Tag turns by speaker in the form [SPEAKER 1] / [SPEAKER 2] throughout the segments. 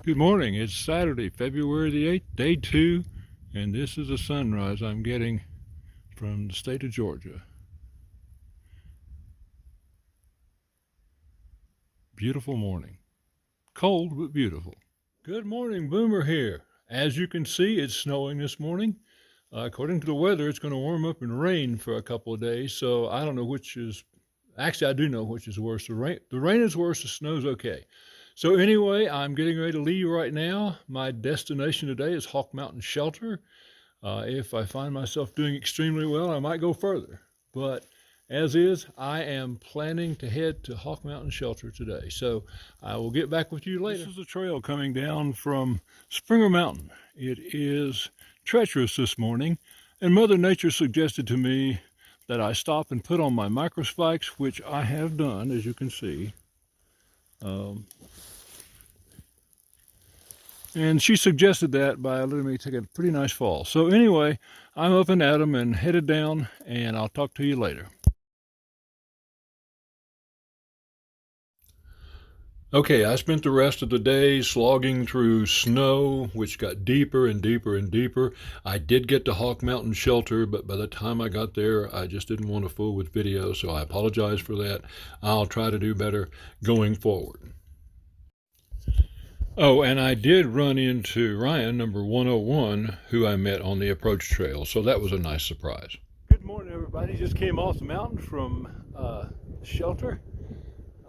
[SPEAKER 1] Good morning. It's Saturday, February the 8th, day 2, and this is a sunrise I'm getting from the state of Georgia. Beautiful morning. Cold, but beautiful. Good morning, Boomer here. As you can see, it's snowing this morning. According to the weather, it's going to warm up and rain for a couple of days, so I don't know which is... Actually, I do know which is worse. The rain is worse, the snow's okay. So anyway, I'm getting ready to leave right now. My destination today is Hawk Mountain Shelter. If I find myself doing extremely well, I might go further. But as is, I am planning to head to Hawk Mountain Shelter today. So I will get back with you later. This is a trail coming down from Springer Mountain. It is treacherous this morning, and Mother Nature suggested to me that I stop and put on my micro spikes, which I have done, as you can see. And she suggested that by letting me take a pretty nice fall. So anyway, I'm up and at 'em and headed down, and I'll talk to you later. Okay, I spent the rest of the day slogging through snow, which got deeper and deeper and deeper. I did get to Hawk Mountain Shelter, but by the time I got there, I just didn't want to fool with video, so I apologize for that. I'll try to do better going forward. Oh, and I did run into Ryan, number 101, who I met on the approach trail, so that was a nice surprise. Good morning, everybody. Just came off the mountain from shelter,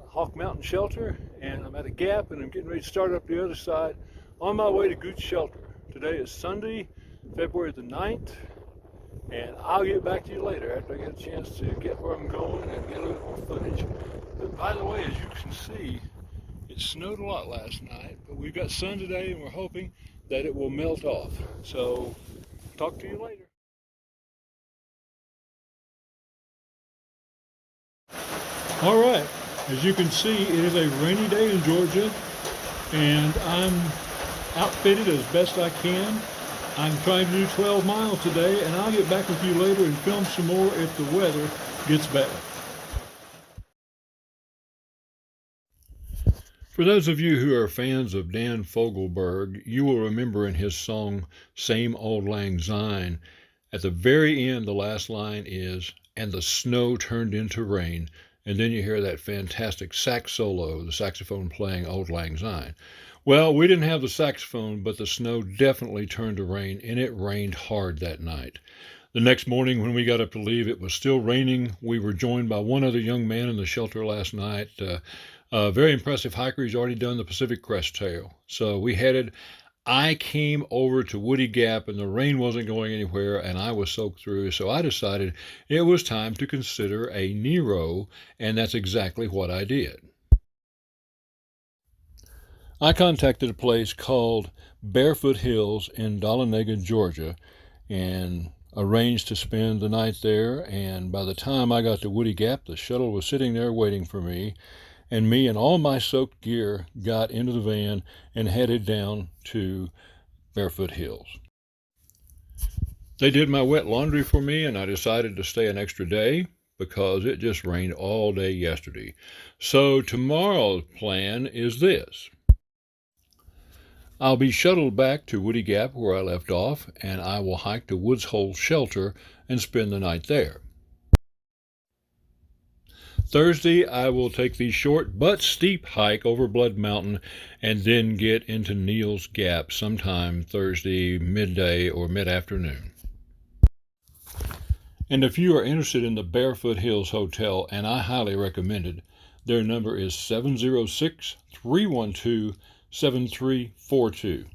[SPEAKER 1] Hawk Mountain Shelter, and I'm at a gap, and I'm getting ready to start up the other side on my way to Gooch Shelter. Today is Sunday, February the 9th, and I'll get back to you later after I get a chance to get where I'm going and get a little more footage. But by the way, as you can see, it snowed a lot last night, but we've got sun today, and we're hoping that it will melt off. So, talk to you later. All right, as you can see, it is a rainy day in Georgia, and I'm outfitted as best I can. I'm trying to do 12 miles today, and I'll get back with you later and film some more if the weather gets better. For those of you who are fans of Dan Fogelberg, you will remember in his song, Same Old Lang Syne, at the very end, the last line is, and the snow turned into rain, and then you hear that fantastic sax solo, the saxophone playing Old Lang Syne. Well, we didn't have the saxophone, but the snow definitely turned to rain, and it rained hard that night. The next morning when we got up to leave, it was still raining. We were joined by one other young man in the shelter last night. A very impressive hiker. He's already done the Pacific Crest Trail. So we headed. I came over to Woody Gap, and the rain wasn't going anywhere, and I was soaked through. So I decided it was time to consider a Nero, and that's exactly what I did. I contacted a place called Barefoot Hills in Dahlonega, Georgia, and arranged to spend the night there. And by the time I got to Woody Gap, the shuttle was sitting there waiting for me. And me and all my soaked gear got into the van and headed down to Barefoot Hills. They did my wet laundry for me, and I decided to stay an extra day because it just rained all day yesterday. So tomorrow's plan is this. I'll be shuttled back to Woody Gap where I left off, and I will hike to Woods Hole Shelter and spend the night there. Thursday, I will take the short but steep hike over Blood Mountain and then get into Neal's Gap sometime Thursday midday or mid-afternoon. And if you are interested in the Barefoot Hills Hotel, and I highly recommend it, their number is 706-312-7342.